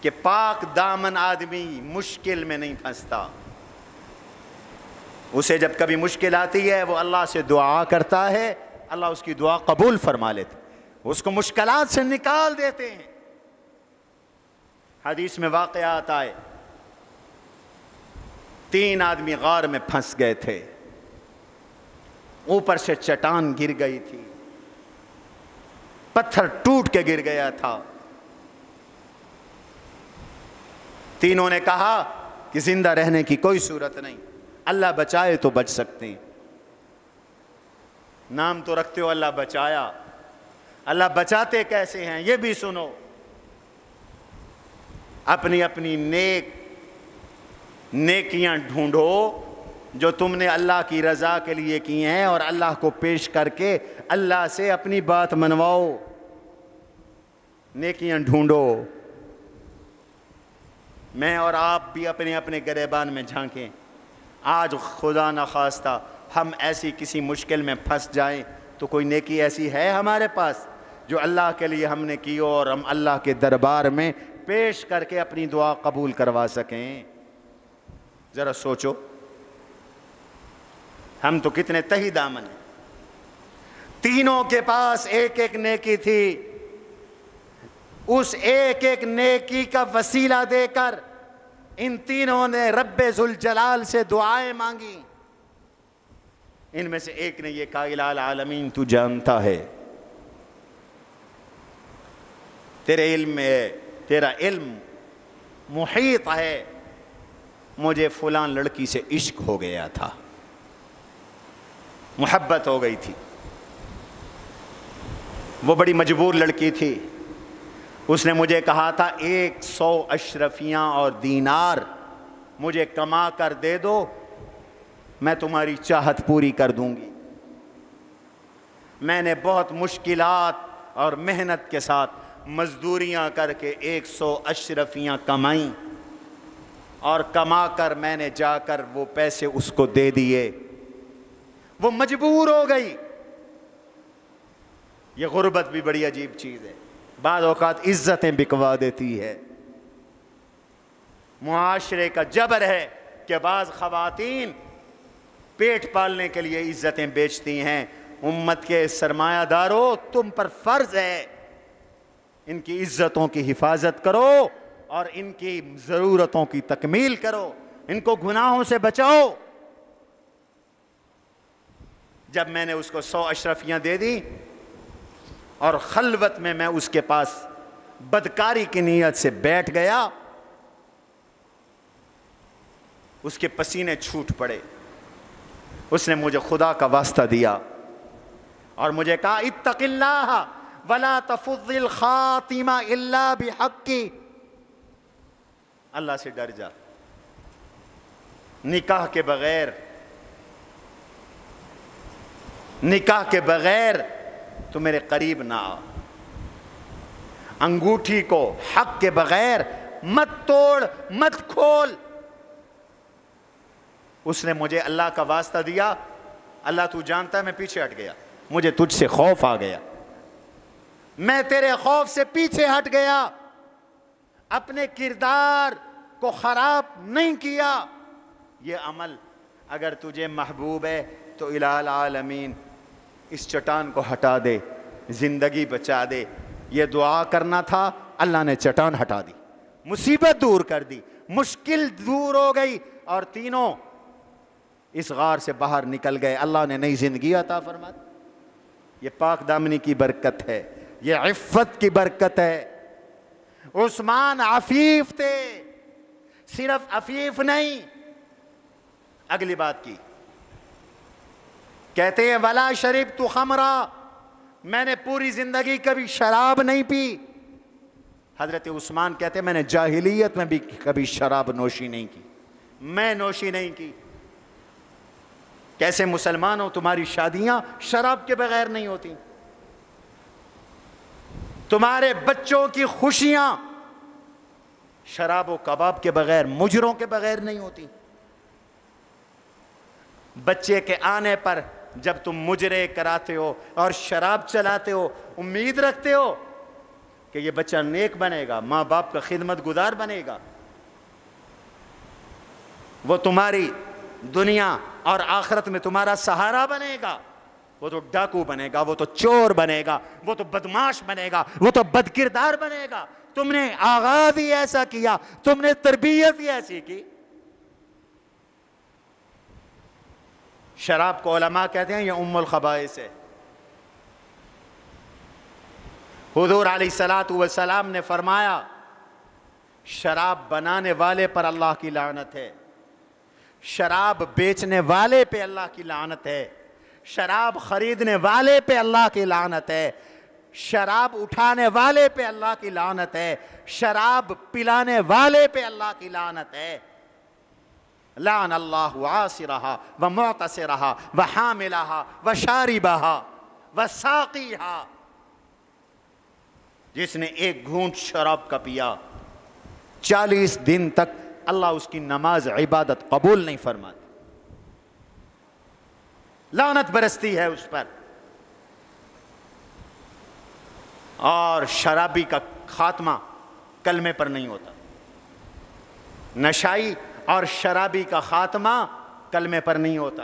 کہ پاک دامن آدمی مشکل میں نہیں پھنستا. اسے جب کبھی مشکل آتی ہے وہ اللہ سے دعا کرتا ہے، اللہ اس کی دعا قبول فرما لیتے، اس کو مشکلات سے نکال دیتے ہیں. حدیث میں واقعہ آتا ہے 3 آدمی غار میں پھنس گئے تھے، اوپر سے چٹان گر گئی تھی، پتھر ٹوٹ کے گر گیا تھا. تینوں نے کہا کہ زندہ رہنے کی کوئی صورت نہیں، اللہ بچائے تو بچ سکتے ہیں. نام تو رکھتے ہو اللہ بچایا، اللہ بچاتے کیسے ہیں یہ بھی سنو. اپنی اپنی نیکیاں ڈھونڈو جو تم نے اللہ کی رضا کے لیے کی ہیں اور اللہ کو پیش کر کے اللہ سے اپنی بات منواؤ. نیکیاں ڈھونڈو. میں اور آپ بھی اپنے اپنے گریبان میں جھانکیں. آج خدا نخواستہ ہم ایسی کسی مشکل میں پھنس جائیں تو کوئی نیکی ایسی ہے ہمارے پاس جو اللہ کے لیے ہم نے کی اور ہم اللہ کے دربار میں پیش کر کے اپنی دعا قبول کروا سکیں؟ ذرا سوچو. ہم تو کتنے تہی دامن ہیں. تینوں کے پاس ایک ایک نیکی تھی. اس ایک ایک نیکی کا وسیلہ دے کر ان تینوں نے رب ذوالجلال سے دعائیں مانگی. ان میں سے ایک نے یہ کہا الہ العالمین تو جانتا ہے، تیرے علم میں تیرا علم محیط ہے، مجھے فلاں لڑکی سے عشق ہو گیا تھا، محبت ہو گئی تھی. وہ بڑی مجبور لڑکی تھی. اس نے مجھے کہا تھا 100 اشرفیاں اور دینار مجھے کما کر دے دو، میں تمہاری چاہت پوری کر دوں گی. میں نے بہت مشکلات اور محنت کے ساتھ مزدوریاں کر کے 100 اشرفیاں کمائیں اور کما کر میں نے جا کر وہ پیسے اس کو دے دیے. وہ مجبور ہو گئی. یہ غربت بھی بڑی عجیب چیز ہے، بعض اوقات عزتیں بکوا دیتی ہے. معاشرے کا جبر ہے کہ بعض خواتین پیٹ پالنے کے لیے عزتیں بیچتی ہیں. امت کے سرمایہ داروں، تم پر فرض ہے ان کی عزتوں کی حفاظت کرو اور ان کی ضرورتوں کی تکمیل کرو، ان کو گناہوں سے بچاؤ. جب میں نے اس کو 100 اشرفیاں دے دی اور خلوت میں اس کے پاس بدکاری کی نیت سے بیٹھ گیا، اس کے پسینے چھوٹ پڑے. اس نے مجھے خدا کا واسطہ دیا اور مجھے کہا اتق اللہ ولا تفض الخاتمہ الا بحق. اللہ سے ڈر جا، نکاح کے بغیر تو میرے قریب نہ آ. انگوٹھی کو حق کے بغیر مت توڑ، مت کھول. اس نے مجھے اللہ کا واسطہ دیا. اللہ تو جانتا ہے میں پیچھے ہٹ گیا، مجھے تجھ سے خوف آ گیا. میں تیرے خوف سے پیچھے ہٹ گیا، اپنے کردار کو خراب نہیں کیا۔ یہ عمل اگر تجھے محبوب ہے تو الہ العالمین اس چٹان کو ہٹا دے، زندگی بچا دے۔ یہ دعا کرنا تھا، اللہ نے چٹان ہٹا دی، مصیبت دور کر دی، مشکل دور ہو گئی، اور تینوں اس غار سے باہر نکل گئے۔ اللہ نے نئی زندگی عطا فرما دی۔ یہ پاک دامنی کی برکت ہے، یہ عفت کی برکت ہے۔ عثمان عفیف تھے، صرف عفیف نہیں، اگلی بات کی، کہتے ہیں ولا شربت خمرا، میں نے پوری زندگی کبھی شراب نہیں پی۔ حضرت عثمان کہتے ہیں میں نے جاہلیت میں بھی کبھی شراب نوشی نہیں کی، میں نوشی نہیں کی۔ کیسے مسلمان ہو، تمہاری شادیاں شراب کے بغیر نہیں ہوتی، تمہارے بچوں کی خوشیاں شراب و کباب کے بغیر، مجروں کے بغیر نہیں ہوتی۔ بچے کے آنے پر جب تم مجرے کراتے ہو اور شراب چلاتے ہو، امید رکھتے ہو کہ یہ بچہ نیک بنے گا، ماں باپ کا خدمت گزار بنے گا، وہ تمہاری دنیا اور آخرت میں تمہارا سہارا بنے گا۔ وہ تو ڈاکو بنے گا، وہ تو چور بنے گا، وہ تو بدماش بنے گا، وہ تو بدکردار بنے گا۔ تم نے آغاز ہی ایسا کیا، تم نے تربیت ہی ایسی کی۔ شراب کو علماء کہتے ہیں یہ ام الخبائث ہے۔ حضور علیہ الصلوۃ والسلام نے فرمایا شراب بنانے والے پر اللہ کی لعنت ہے، شراب بیچنے والے پہ اللہ کی لعنت ہے، شراب خریدنے والے پہ اللہ کی لعنت ہے، شراب اٹھانے والے پہ اللہ کی لعنت ہے، شراب پلانے والے پہ اللہ کی لعنت ہے۔ لعن اللہ عاصرہا ومعتصرہا وحاملہا وشاربہا وساقیہا، جس نے ایک گھونٹ شراب کا پیا 40 دن تک اللہ اس کی نماز عبادت قبول نہیں فرماتی، لعنت برستی ہے اس پر۔ اور شرابی کا خاتمہ کلمے پر نہیں ہوتا، نشائی اور شرابی کا خاتمہ کلمے پر نہیں ہوتا۔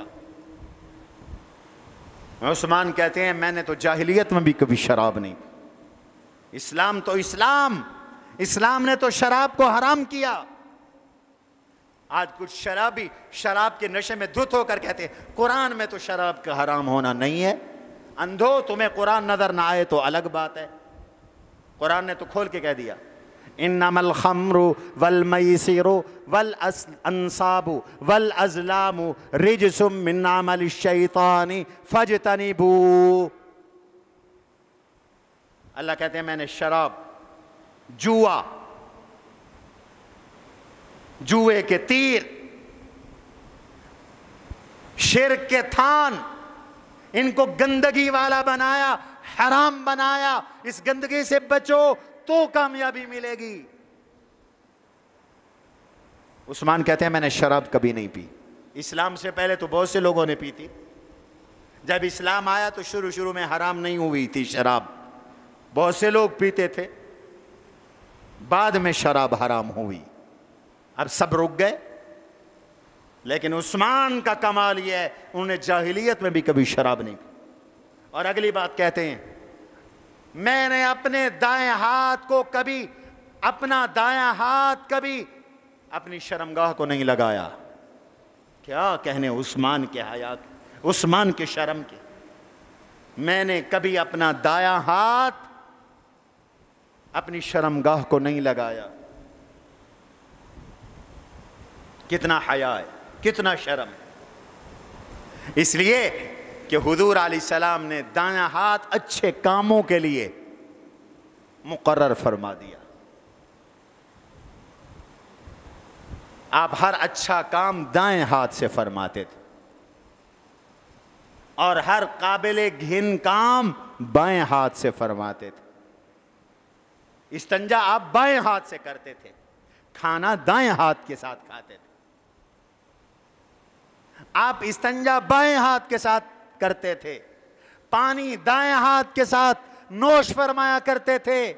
عثمان کہتے ہیں میں نے تو جاہلیت میں بھی کبھی شراب نہیں پی۔ اسلام تو اسلام نے تو شراب کو حرام کیا۔ آج کچھ شرابی شراب کے نشے میں دھت ہو کر کہتے ہیں قرآن میں تو شراب کا حرام ہونا نہیں ہے۔ اندھو، تمہیں قرآن نظر نہ آئے تو الگ بات ہے، قرآن نے تو کھول کے کہہ دیا انما الخمر والمیسر والانصاب والازلام رجس من عمل الشیطان فاجتنبوہ۔ اللہ کہتے ہیں میں نے شراب، جوا، جوئے کے تیر، شرک کے تھان، ان کو گندگی والا بنایا، حرام بنایا۔ اس گندگی سے بچو تو کامیابی ملے گی۔ عثمان کہتے ہیں میں نے شراب کبھی نہیں پی۔ اسلام سے پہلے تو بہت سے لوگوں نے پی تھی، جب اسلام آیا تو شروع میں حرام نہیں ہوئی تھی شراب، بہت سے لوگ پیتے تھے، بعد میں شراب حرام ہوئی، اب سب رک گئے۔ لیکن عثمان کا کمال یہ ہے انہوں نے جاہلیت میں بھی کبھی شراب نہیں پی۔ اور اگلی بات کہتے ہیں میں نے اپنے دائیں ہاتھ کو کبھی، اپنا دایاں ہاتھ کبھی اپنی شرمگاہ کو نہیں لگایا۔ کیا کہنے عثمان کے حیا کے، عثمان کے شرم کے، میں نے کبھی اپنا دایاں ہاتھ اپنی شرمگاہ کو نہیں لگایا۔ کتنا حیا ہے، کتنا شرم ہے۔ اس لیے کہ حضور علیہ السلام نے دایاں ہاتھ اچھے کاموں کے لیے مقرر فرما دیا۔ آپ ہر اچھا کام دائیں ہاتھ سے فرماتے تھے، اور ہر قابل گھن کام بائیں ہاتھ سے فرماتے تھے۔ استنجا آپ بائیں ہاتھ سے کرتے تھے، کھانا دائیں ہاتھ کے ساتھ کھاتے تھے۔ آپ استنجا بائیں ہاتھ کے ساتھ کرتے تھے، پانی دائیں ہاتھ کے ساتھ نوش فرمایا کرتے تھے.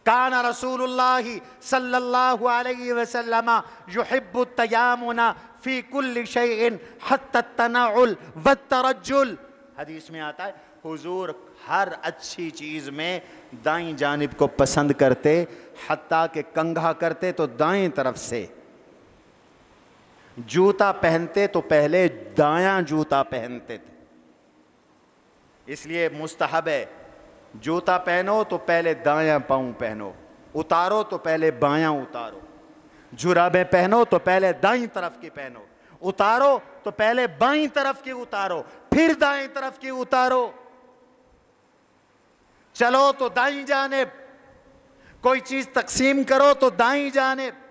کان رسول اللہ صلی اللہ علیہ وسلم یحب التیامن فی کل شیء حتی التنعل والترجل. حدیث میں آتا ہے حضور ہر اچھی چیز میں دائیں جانب کو پسند کرتے، حتیٰ کہ کنگھا کرتے تو دائیں طرف سے، جوتا پہنتے تو پہلے دایاں جوتا پہنتے تھے. اس لیے مستحب ہے جوتا پہنو تو پہلے دایاں پاؤں پہنو، اتارو تو پہلے بایاں اتارو، جرابیں پہنو تو پہلے دائیں طرف کی پہنو، اتارو تو پہلے بائیں طرف کی اتارو، پھر دائیں طرف کی اتارو. چلو تو دائیں جانب، کوئی چیز تقسیم کرو تو دائیں جانب.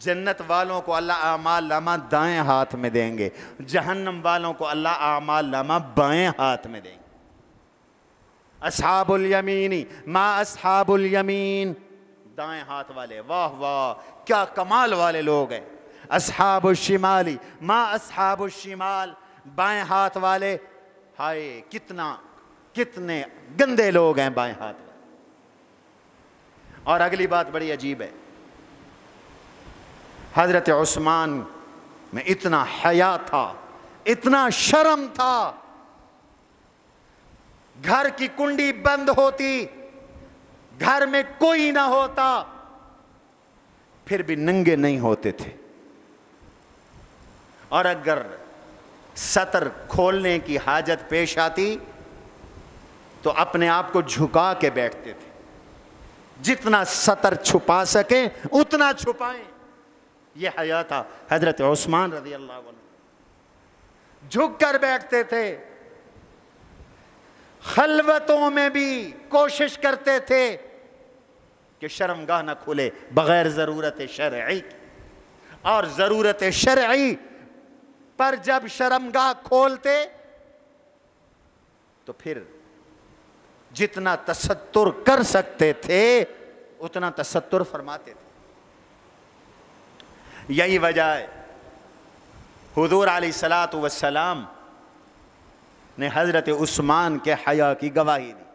جنت والوں کو اللہ اعمال نامہ دائیں ہاتھ میں دیں گے، جہنم والوں کو اللہ اعمال نامہ بائیں ہاتھ میں دیں گے. اصحاب الیمین ما اصحاب الیمین، دائیں ہاتھ والے، واہ واہ کیا کمال والے لوگ ہیں. اصحاب الشمال ما اصحاب الشمال، بائیں ہاتھ والے، ہائے کتنے گندے لوگ ہیں بائیں ہاتھ والے. اور اگلی بات بڑی عجیب ہے، حضرت عثمان میں اتنا حیا تھا، اتنا شرم تھا، گھر کی کنڈی بند ہوتی، گھر میں کوئی نہ ہوتا، پھر بھی ننگے نہیں ہوتے تھے. اور اگر سطر کھولنے کی حاجت پیش آتی تو اپنے آپ کو جھکا کے بیٹھتے تھے، جتنا سطر چھپا سکیں اتنا چھپائیں. یہ حیا تھا حضرت عثمان رضی اللہ عنہ. جھک کر بیٹھتے تھے، خلوتوں میں بھی کوشش کرتے تھے کہ شرمگاہ نہ کھلے بغیر ضرورت شرعی. اور ضرورت شرعی پر جب شرمگاہ کھولتے تو پھر جتنا تستر کر سکتے تھے اتنا تستر فرماتے تھے. یہی وجہ ہے حضور علیہ الصلوۃ والسلام نے حضرت عثمان کے حیا کی گواہی دی.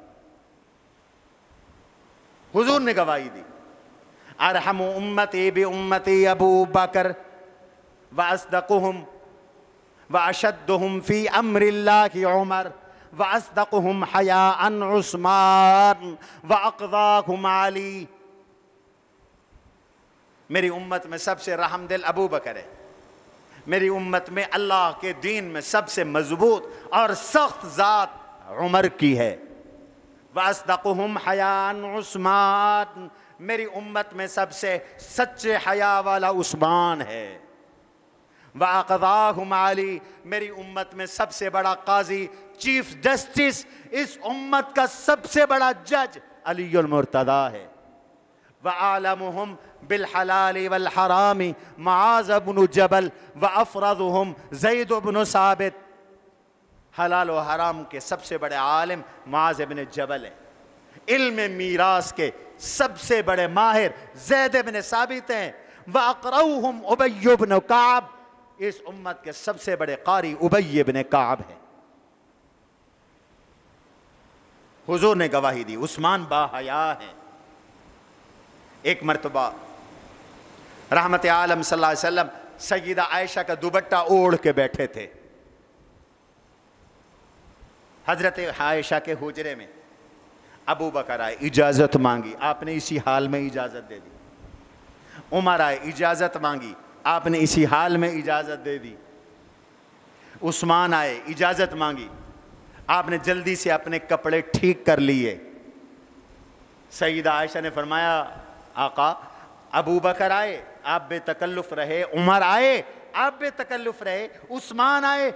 حضور نے گواہی دی ارحم امتی بامتی ابو بکر واصدقهم واشدهم فی امر اللہ عمر واصدقهم حیاء عثمان واقضاهم علی. میری امت میں سب سے رحم دل ابو بکر ہے، میری امت میں اللہ کے دین میں سب سے مضبوط اور سخت ذات عمر کی ہے. وَأَصْدَقُهُمْ حَيَاءً عثمان، میری امت میں سب سے سچے حیا والا عثمان ہے. وَأَقْضَاهُمْ عَلِي، میری امت میں سب سے بڑا قاضی، چیف جسٹس، اس امت کا سب سے بڑا جج علی المرتضیٰ ہے. وَأَعْلَمُهُمْ بِالْحَلَالِ وَالْحَرَامِ مُعَاذ بن جبل وَأَفْرَضُهُمْ زید بن ثابت. حلال و حرام کے سب سے بڑے عالم معاذ بن جبل ہیں. علم میراث کے سب سے بڑے ماہر زید بن ثابت ہیں. وَأَقْرَوْهُمْ أُبَيُّ بن کعب، اس امت کے سب سے بڑے قاری ابی بن کعب ہیں. حضور نے گواہی دی عثمان با حیا ہیں. ایک مرتبہ رحمت عالم صلی اللہ علیہ وسلم سیدہ عائشہ کا دوپٹہ اوڑھ کے بیٹھے تھے. حضرت عائشہ کے حجرے میں ابو بکر آئے، اجازت مانگی، آپ نے اسی حال میں اجازت دے دی. عمر آئے، اجازت مانگی، آپ نے اسی حال میں اجازت دے دی. عثمان آئے، اجازت مانگی، آپ نے جلدی سے اپنے کپڑے ٹھیک کر لیے. سیدہ عائشہ نے فرمایا آقا ابو بکر آئے آپ بے تکلف رہے، عمر آئے آپ بے تکلف رہے، عثمان آئے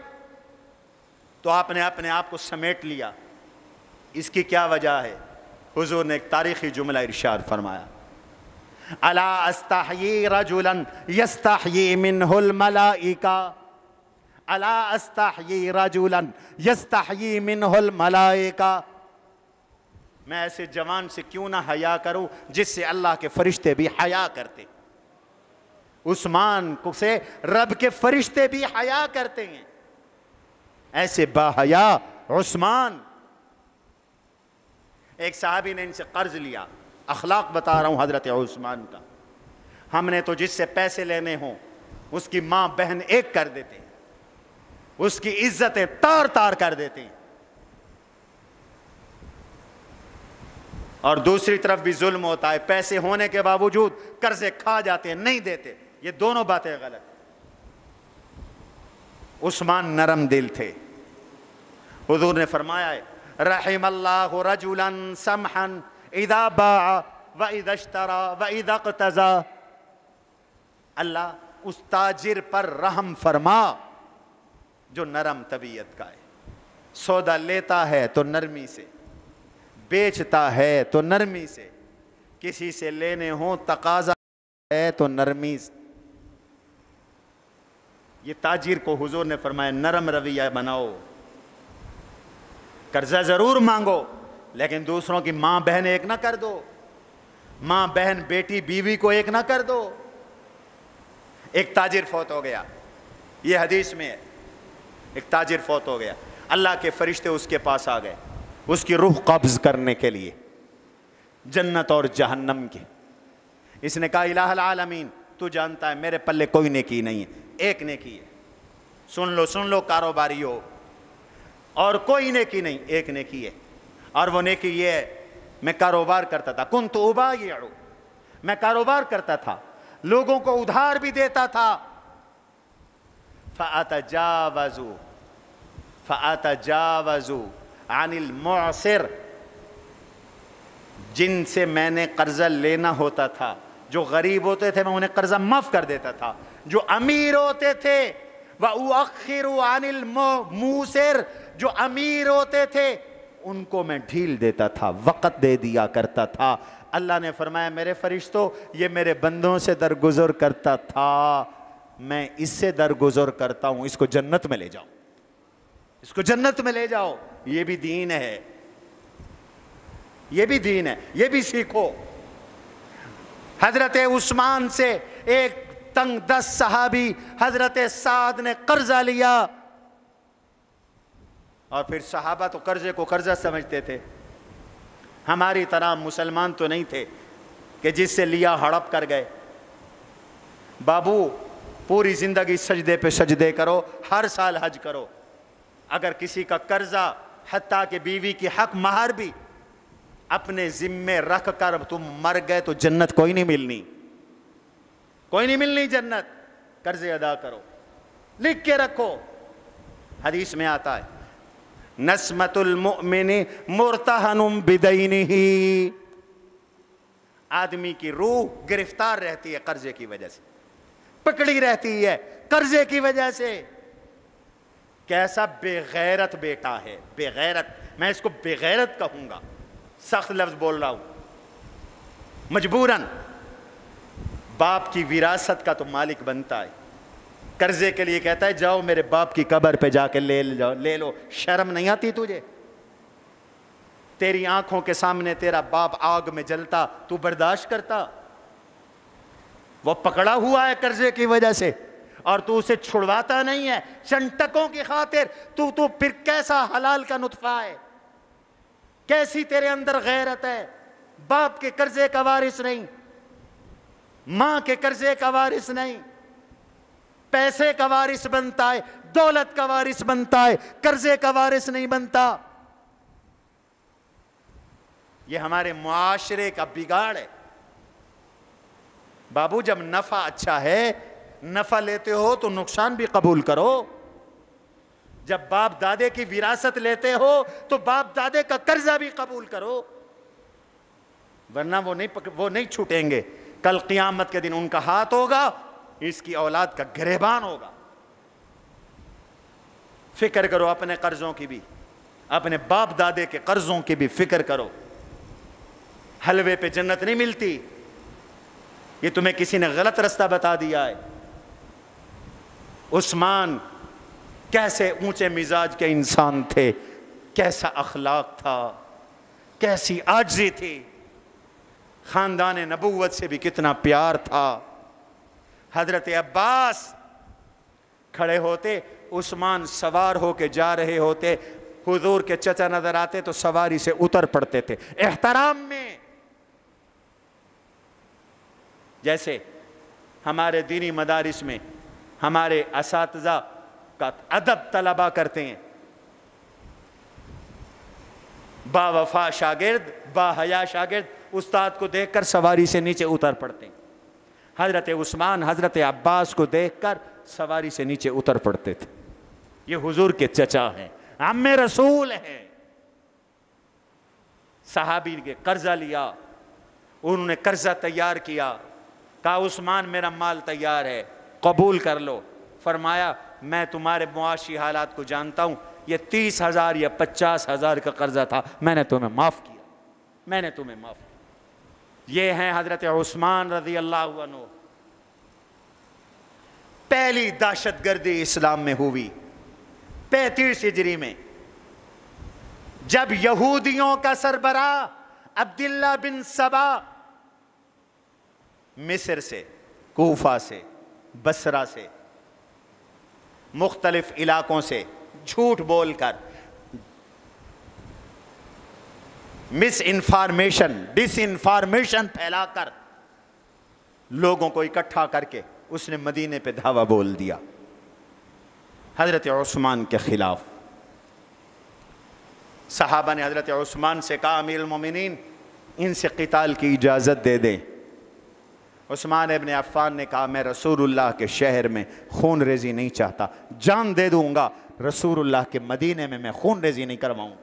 تو آپ نے اپنے آپ کو سمیٹ لیا. اس کی کیا وجہ ہے؟ حضور نے ایک تاریخی جملہ ارشاد فرمایا الا استحیی رجلا یستحیی منہ الملائکہ، الا استحیی رجلا یستحیی منہ الملائکہ، میں ایسے جوان سے کیوں نہ حیا کروں جس سے اللہ کے فرشتے بھی حیا کرتے. عثمان کو سے رب کے فرشتے بھی حیا کرتے ہیں. ایسے با حیا عثمان، ایک صحابی نے ان سے قرض لیا. اخلاق بتا رہا ہوں حضرت عثمان کا. ہم نے تو جس سے پیسے لینے ہوں اس کی ماں بہن ایک کر دیتے ہیں، اس کی عزتیں تار تار کر دیتے ہیں، اور دوسری طرف بھی ظلم ہوتا ہے. پیسے ہونے کے باوجود قرضے کھا جاتے ہیں، نہیں دیتے. یہ دونوں باتیں غلط. عثمان نرم دل تھے. حضور نے فرمایا ہے رحم اللہ رجلا سمحا اذا باع واذا اشترى واذا اقتضى. اللہ اس تاجر پر رحم فرما جو نرم طبیعت کا ہے. سودا لیتا ہے تو نرمی سے، بیچتا ہے تو نرمی سے، کسی سے لینے ہوں تقاضا ہے تو نرمی سے. یہ تاجر کو حضور نے فرمایا نرم رویہ بناؤ. قرضہ ضرور مانگو لیکن دوسروں کی ماں بہن ایک نہ کر دو، ماں بہن بیٹی بیوی کو ایک نہ کر دو. ایک تاجر فوت ہو گیا، یہ حدیث میں ہے. ایک تاجر فوت ہو گیا، اللہ کے فرشتے اس کے پاس آ گئے اس کی روح قبض کرنے کے لیے، جنت اور جہنم کی. اس نے کہا الہ العالمین تو جانتا ہے میرے پلے کوئی نیکی نہیں ہے، ایک نیکی ہے. سن لو کاروباری ہو، اور کوئی نیکی نہیں، ایک نیکی ہے. اور وہ نیکی یہ ہے میں کاروبار کرتا تھا. کنت ابایع، میں کاروبار کرتا تھا، لوگوں کو ادھار بھی دیتا تھا. فَأَتَجَاوَزُ عَنِ الْمُعْسِرِ، جن سے میں نے قرضہ لینا ہوتا تھا، جو غریب ہوتے تھے میں انہیں قرضہ معاف کر دیتا تھا. جو امیر ہوتے تھے وَأُؤَخِّرُ عَنِ الْمُوسِرِ، جو امیر ہوتے تھے ان کو میں ڈھیل دیتا تھا، وقت دے دیا کرتا تھا. اللہ نے فرمایا میرے فرشتوں یہ میرے بندوں سے درگزر کرتا تھا، میں اس سے درگزر کرتا ہوں، اس کو جنت میں لے جاؤ، اس کو جنت میں لے جاؤ. یہ بھی دین ہے، یہ بھی دین ہے، یہ بھی سیکھو. حضرت عثمان سے ایک تنگ دست صحابی حضرت سعد نے قرضہ لیا، اور پھر صحابہ تو قرضے کو قرضہ سمجھتے تھے. ہماری طرح مسلمان تو نہیں تھے کہ جس سے لیا ہڑپ کر گئے. بابو پوری زندگی سجدے پہ سجدے کرو، ہر سال حج کرو. اگر کسی کا قرضہ حتیٰ کہ بیوی کی حق مہر بھی اپنے ذمے رکھ کر تم مر گئے تو جنت کوئی نہیں ملنی، کوئی نہیں ملنی جنت. قرضے ادا کرو، لکھ کے رکھو. حدیث میں آتا ہے نسمۃ المؤمن مرتہن بدینہ، آدمی کی روح گرفتار رہتی ہے قرضے کی وجہ سے، پکڑی رہتی ہے قرضے کی وجہ سے. کیسا بے غیرت بیٹا ہے، بے غیرت، میں اس کو بے غیرت کہوں گا، سخت لفظ بول رہا ہوں. مجبوراً باپ کی وراثت کا تو مالک بنتا ہے، قرضے کے لیے کہتا ہے جاؤ میرے باپ کی قبر پہ جا کے لے لو. شرم نہیں آتی تجھے؟ تیری آنکھوں کے سامنے تیرا باپ آگ میں جلتا، تو برداشت کرتا؟ وہ پکڑا ہوا ہے قرضے کی وجہ سے اور تو اسے چھڑواتا نہیں ہے چند ٹکوں کی خاطر. تو پھر کیسا حلال کا نطفہ ہے، کیسی تیرے اندر غیرت ہے؟ باپ کے قرضے کا وارث نہیں، ماں کے قرضے کا وارث نہیں، پیسے کا وارث بنتا ہے، دولت کا وارث بنتا ہے، قرضے کا وارث نہیں بنتا. یہ ہمارے معاشرے کا بگاڑ ہے. بابو جب نفع اچھا ہے، نفع لیتے ہو تو نقصان بھی قبول کرو. جب باپ دادے کی وراثت لیتے ہو تو باپ دادے کا قرضہ بھی قبول کرو، ورنہ وہ نہیں چھوٹیں گے. کل قیامت کے دن ان کا ہاتھ ہوگا، اس کی اولاد کا گریبان ہوگا. فکر کرو اپنے قرضوں کی بھی، اپنے باپ دادے کے قرضوں کی بھی فکر کرو. حلوے پہ جنت نہیں ملتی، یہ تمہیں کسی نے غلط رستہ بتا دیا ہے. عثمان کیسے اونچے مزاج کے انسان تھے، کیسا اخلاق تھا، کیسی عاجزی تھی، خاندان نبوت سے بھی کتنا پیار تھا. حضرت عباس کھڑے ہوتے، عثمان سوار ہو کے جا رہے ہوتے، حضور کے چچا نظر آتے تو سواری سے اتر پڑتے تھے احترام میں. جیسے ہمارے دینی مدارس میں ہمارے اساتذہ کا ادب طلبہ کرتے ہیں، با وفا شاگرد، با حیا شاگرد استاد کو دیکھ کر سواری سے نیچے اتر پڑتے ہیں. حضرت عثمان حضرت عباس کو دیکھ کر سواری سے نیچے اتر پڑتے تھے. یہ حضور کے چچا ہیں، عم رسول ہیں. صحابی نے قرضہ لیا، انہوں نے قرضہ تیار کیا، کہا عثمان میرا مال تیار ہے قبول کر لو. فرمایا میں تمہارے معاشی حالات کو جانتا ہوں، یہ 30,000 یا 50,000 کا قرضہ تھا، میں نے تمہیں معاف کیا، میں نے تمہیں معاف کیا. یہ ہیں حضرت عثمان رضی اللہ عنہ. پہلی دہشت گردی اسلام میں ہوئی 35 ہجری میں، جب یہودیوں کا سربراہ عبداللہ بن سبا مصر سے، کوفہ سے، بصرہ سے، مختلف علاقوں سے جھوٹ بول کر، مس انفارمیشن، ڈس انفارمیشن پھیلا کر لوگوں کو اکٹھا کر کے اس نے مدینے پہ دھاوا بول دیا حضرت عثمان کے خلاف. صحابہ نے حضرت عثمان سے کہا امیر المومنین ان سے قتال کی اجازت دے دیں. عثمان ابن عفان نے کہا میں رسول اللہ کے شہر میں خون ریزی نہیں چاہتا، جان دے دوں گا، رسول اللہ کے مدینے میں میں خون ریزی نہیں کرواؤں.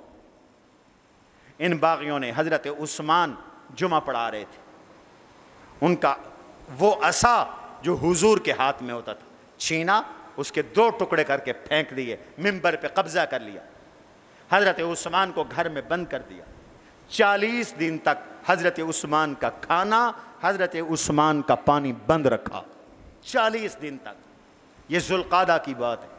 ان باغیوں نے حضرت عثمان جمعہ پڑھا رہے تھے، ان کا وہ عصا جو حضور کے ہاتھ میں ہوتا تھا چھینا، اس کے 2 ٹکڑے کر کے پھینک دیے، منبر پہ قبضہ کر لیا، حضرت عثمان کو گھر میں بند کر دیا. 40 دن تک حضرت عثمان کا کھانا، حضرت عثمان کا پانی بند رکھا، 40 دن تک. یہ ذوالقعدہ کی بات ہے.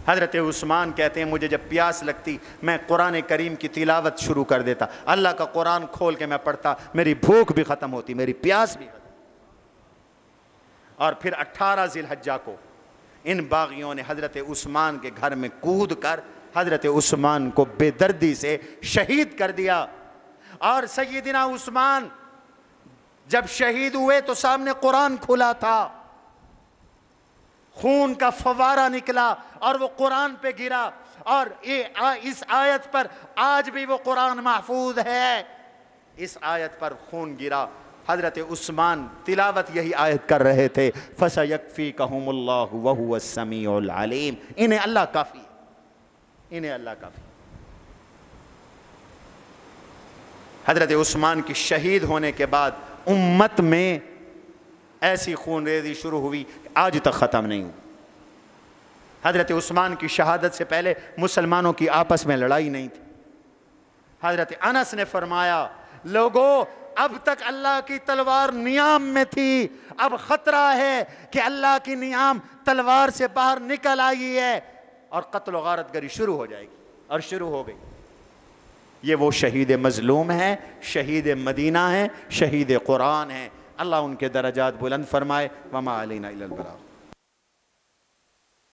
حضرت عثمان کہتے ہیں مجھے جب پیاس لگتی میں قرآن کریم کی تلاوت شروع کر دیتا، اللہ کا قرآن کھول کے میں پڑھتا، میری بھوک بھی ختم ہوتی، میری پیاس بھی ختم. اور پھر 18 ذی الحجہ کو ان باغیوں نے حضرت عثمان کے گھر میں کود کر حضرت عثمان کو بے دردی سے شہید کر دیا. اور سیدنا عثمان جب شہید ہوئے تو سامنے قرآن کھلا تھا، خون کا فوارہ نکلا اور وہ قرآن پہ گرا، اور اس آیت پر آج بھی وہ قرآن محفوظ ہے. اس آیت پر خون گرا. حضرت عثمان تلاوت یہی آیت کر رہے تھے فَسَيَكْفِيكَهُمُ اللَّهُ وَهُوَ السَّمِيعُ الْعَلِيمُ. انہیں اللہ کافی ہے، انہیں اللہ کافی. حضرت عثمان کی شہید ہونے کے بعد امت میں ایسی خون ریزی شروع ہوئی کہ آج تک ختم نہیں ہوئی. حضرت عثمان کی شہادت سے پہلے مسلمانوں کی آپس میں لڑائی نہیں تھی. حضرت انس نے فرمایا لوگو اب تک اللہ کی تلوار نیام میں تھی، اب خطرہ ہے کہ اللہ کی نیام تلوار سے باہر نکل آئی ہے اور قتل و غارت گری شروع ہو جائے گی، اور شروع ہو گئی. یہ وہ شہید مظلوم ہیں، شہید مدینہ ہیں، شہید قرآن ہیں. اللہ ان کے درجات بلند فرمائے. وما علینا الا البلاغ.